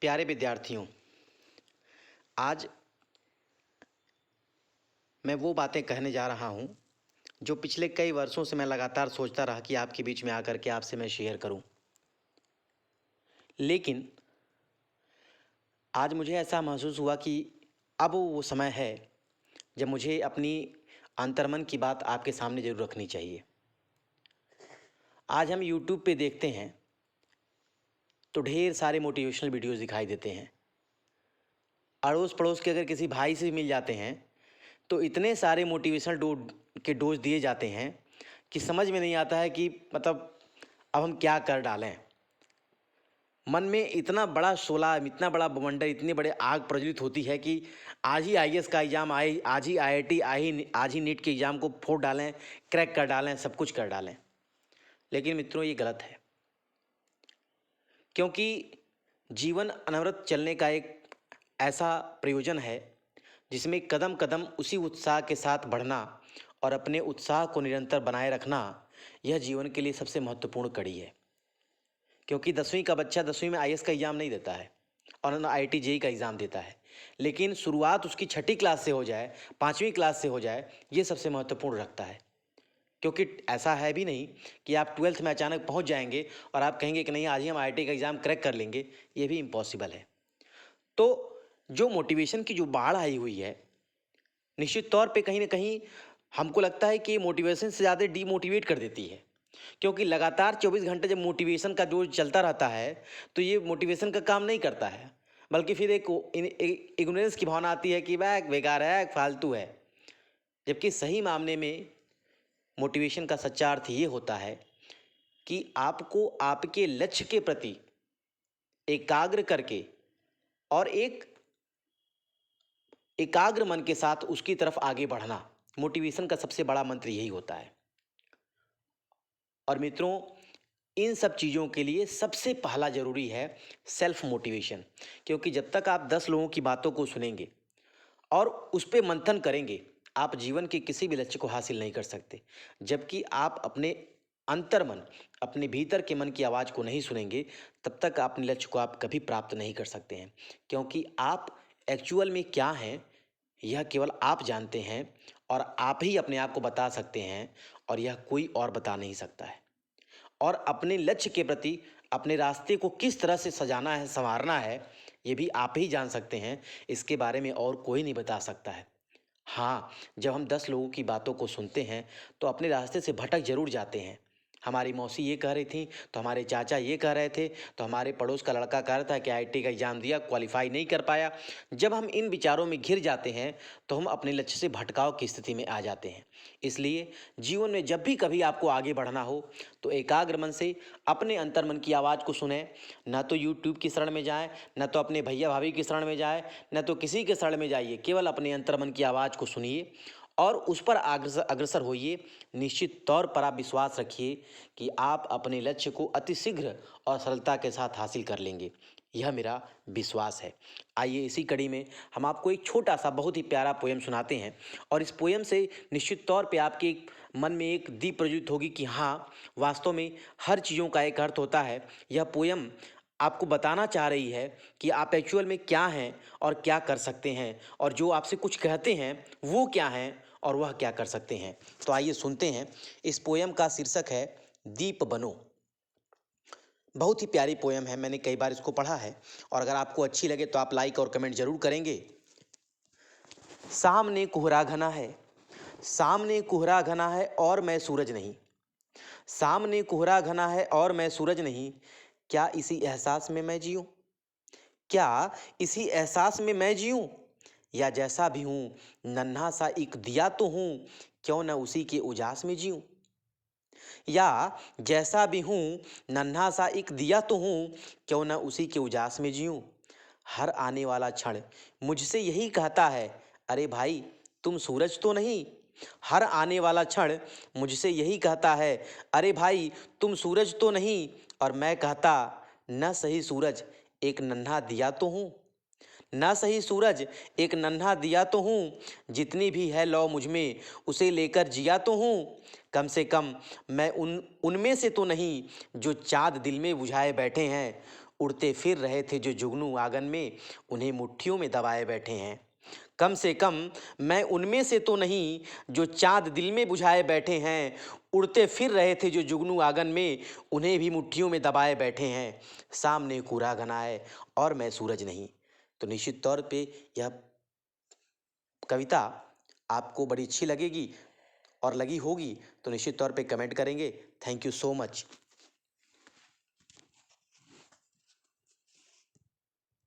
प्यारे विद्यार्थियों, आज मैं वो बातें कहने जा रहा हूँ जो पिछले कई वर्षों से मैं लगातार सोचता रहा कि आपके बीच में आकर के आपसे मैं शेयर करूँ। लेकिन आज मुझे ऐसा महसूस हुआ कि अब वो समय है जब मुझे अपनी अंतर्मन की बात आपके सामने ज़रूर रखनी चाहिए। आज हम यूट्यूब पे देखते हैं तो ढेर सारे मोटिवेशनल वीडियोज़ दिखाई देते हैं। अड़ोस पड़ोस के अगर किसी भाई से मिल जाते हैं तो इतने सारे मोटिवेशनल डोज दिए जाते हैं कि समझ में नहीं आता है कि मतलब अब हम क्या कर डालें। मन में इतना बड़ा शोला, इतना बड़ा बवंडर, इतनी बड़े आग प्रज्वलित होती है कि आज ही आईएएस का एग्ज़ाम आए, आज ही आईआईटी, आज ही नीट के एग्ज़ाम को फोड़ डालें, क्रैक कर डालें, सब कुछ कर डालें। लेकिन मित्रों, ये गलत है, क्योंकि जीवन अनवरत चलने का एक ऐसा प्रयोजन है जिसमें कदम कदम उसी उत्साह के साथ बढ़ना और अपने उत्साह को निरंतर बनाए रखना, यह जीवन के लिए सबसे महत्वपूर्ण कड़ी है। क्योंकि 10वीं का बच्चा 10वीं में आईएएस का एग्ज़ाम नहीं देता है और ना आईआईटी जेईई का एग्ज़ाम देता है, लेकिन शुरुआत उसकी 6ठी क्लास से हो जाए, 5वीं क्लास से हो जाए, ये सबसे महत्वपूर्ण रखता है। क्योंकि ऐसा है भी नहीं कि आप 12th में अचानक पहुंच जाएंगे और आप कहेंगे कि नहीं आज ही हम आईआईटी का एग्ज़ाम क्रैक कर लेंगे, ये भी इम्पॉसिबल है। तो जो मोटिवेशन की जो बाढ़ आई हुई है, निश्चित तौर पे कहीं ना कहीं हमको लगता है कि मोटिवेशन से ज़्यादा डीमोटिवेट कर देती है। क्योंकि लगातार 24 घंटे जब मोटिवेशन का जो चलता रहता है तो ये मोटिवेशन का काम नहीं करता है, बल्कि फिर एक इग्नोरेंस की भावना आती है कि वह बेकार है, फालतू है। जबकि सही मामले में मोटिवेशन का सच्चा अर्थ ये होता है कि आपको आपके लक्ष्य के प्रति एकाग्र करके और एक एकाग्र मन के साथ उसकी तरफ आगे बढ़ना, मोटिवेशन का सबसे बड़ा मंत्र यही होता है। और मित्रों, इन सब चीज़ों के लिए सबसे पहला ज़रूरी है सेल्फ मोटिवेशन। क्योंकि जब तक आप 10 लोगों की बातों को सुनेंगे और उस पर मंथन करेंगे, आप जीवन के किसी भी लक्ष्य को हासिल नहीं कर सकते। जबकि आप अपने अंतर्मन, अपने भीतर के मन की आवाज़ को नहीं सुनेंगे, तब तक अपने लक्ष्य को आप कभी प्राप्त नहीं कर सकते हैं। क्योंकि आप एक्चुअल में क्या हैं, यह केवल आप जानते हैं और आप ही अपने आप को बता सकते हैं, और यह कोई और बता नहीं सकता है। और अपने लक्ष्य के प्रति अपने रास्ते को किस तरह से सजाना है, संवारना है, ये भी आप ही जान सकते हैं। इसके बारे में और कोई नहीं बता सकता है। हाँ, जब हम 10 लोगों की बातों को सुनते हैं तो अपने रास्ते से भटक जरूर जाते हैं। हमारी मौसी ये कह रही थी तो हमारे चाचा ये कह रहे थे, तो हमारे पड़ोस का लड़का कह रहा था कि आईआईटी का एग्ज़ाम दिया, क्वालिफाई नहीं कर पाया। जब हम इन विचारों में घिर जाते हैं तो हम अपने लक्ष्य से भटकाव की स्थिति में आ जाते हैं। इसलिए जीवन में जब भी कभी आपको आगे बढ़ना हो तो एकाग्र मन से अपने अंतर्मन की आवाज़ को सुने। न तो यूट्यूब की शरण में जाएं, न तो अपने भैया भाभी की शरण में जाए, न तो किसी के शरण में जाइए। केवल अपने अंतर्मन की आवाज़ को सुनिए और उस पर अग्रसर होइए। निश्चित तौर पर आप विश्वास रखिए कि आप अपने लक्ष्य को अतिशीघ्र और सरलता के साथ हासिल कर लेंगे। यह मेरा विश्वास है। आइए इसी कड़ी में हम आपको एक छोटा सा बहुत ही प्यारा पोयम सुनाते हैं, और इस पोयम से निश्चित तौर पे आपके मन में एक दीप प्रज्वलित होगी कि हाँ, वास्तव में हर चीज़ों का एक अर्थ होता है। यह पोयम आपको बताना चाह रही है कि आप एक्चुअल में क्या हैं और क्या कर सकते हैं, और जो आपसे कुछ कहते हैं वो क्या हैं और वह क्या कर सकते हैं। तो आइए सुनते हैं। इस पोयम का शीर्षक है दीप बनो। बहुत ही प्यारी पोयम है, मैंने कई बार इसको पढ़ा है, और अगर आपको अच्छी लगे तो आप लाइक और कमेंट जरूर करेंगे। सामने कोहरा घना है, सामने कोहरा घना है और मैं सूरज नहीं, सामने कोहरा घना है और मैं सूरज नहीं, क्या इसी एहसास में मैं जीऊं, क्या इसी एहसास में मैं जीऊं, या जैसा भी हूं नन्हा सा एक दिया तो हूं, क्यों न उसी के उजास में जीऊं, या जैसा भी हूं नन्हा सा एक दिया तो हूं, क्यों न उसी के उजास में जीऊं। हर आने वाला क्षण मुझसे यही कहता है, अरे भाई तुम सूरज तो नहीं। हर आने वाला क्षण मुझसे यही कहता है, अरे भाई तुम सूरज तो नहीं। और मैं कहता, न सही सूरज एक नन्हा दिया तो हूँ, न सही सूरज एक नन्हा दिया तो हूँ, जितनी भी है लौ मुझ में उसे लेकर जिया तो हूँ। कम से कम मैं उनमें से तो नहीं जो चाँद दिल में बुझाए बैठे हैं, उड़ते फिर रहे थे जो जुगनू आंगन में, उन्हें मुट्ठियों में दबाए बैठे हैं। कम से कम मैं उनमें से तो नहीं जो चाँद दिल में बुझाए बैठे हैं। उड़ते फिर रहे थे जो जुगनू आंगन में, उन्हें भी मुट्ठियों में दबाए बैठे हैं। सामने कोहरा घना है और मैं सूरज नहीं। तो निश्चित तौर पे यह कविता आपको बड़ी अच्छी लगेगी, और लगी होगी तो निश्चित तौर पे कमेंट करेंगे। Thank you so much.